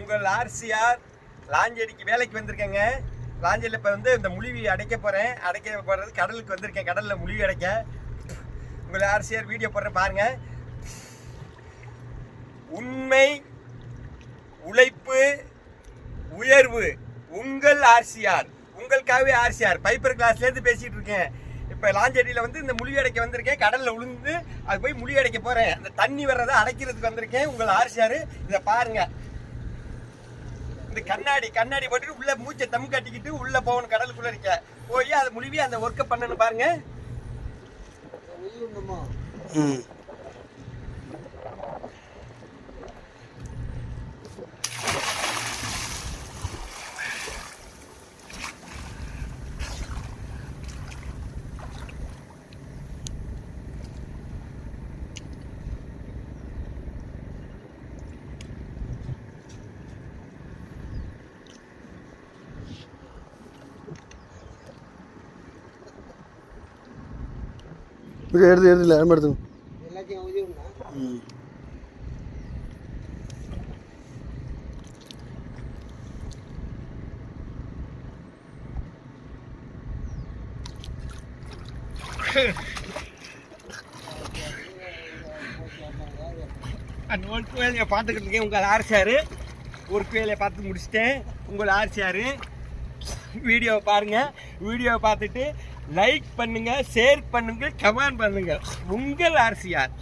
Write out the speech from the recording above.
உங்கள் ஆர்சிஆர் லாஞ்சேரிக்கு வேலைக்கு வந்திருக்கேங்க. லாஞ்சேரியில் இப்போ இந்த முழுவி அடைக்க போகிறது கடலுக்கு வந்திருக்கேன். கடலில் முழுவி அடைக்க உங்கள் ஆர்சிஆர் வீடியோ போடுறேன் பாருங்கள். உண்மை, உழைப்பு, உயர்வு உங்கள் ஆர்சிஆர். உங்களுக்காகவே ஆர்சிஆர் பைப்பர் கிளாஸ்லேருந்து பேசிகிட்டு இருக்கேன். இப்போ லாஞ்சேரியில் இந்த முழுவி அடைக்க வந்திருக்கேன். கடலில் விழுந்து அது போய் முழுவி அடைக்க போகிறேன். அந்த தண்ணி வர்றதை அடைக்கிறதுக்கு வந்திருக்கேன். உங்கள் ஆர்சிஆர் இதை பாருங்கள். இந்த கண்ணாடி போட்டுட்டு உள்ள மூச்சை தம் கட்டிக்கிட்டு உள்ள போகணும். கடலுக்குள்ள இருக்க போய் அதை முழுவி அந்த ஒர்க்கை பண்ணணும் பாருங்க. எடுத்துல எடுத்து அந்த ஒர்க் வேலையை பார்த்துக்கிட்டு இருக்கேன். உங்கள் ஆர்சிஆர் ஒர்க் வேலையை பார்த்து முடிச்சிட்டேன். உங்கள் ஆர்சிஆர் வீடியோவை பாருங்கள். வீடியோவை பார்த்துட்டு லைக் பண்ணுங்க, ஷேர் பண்ணுங்க, கமெண்ட் பண்ணுங்க. உங்கள் ஆர்சிஆர்.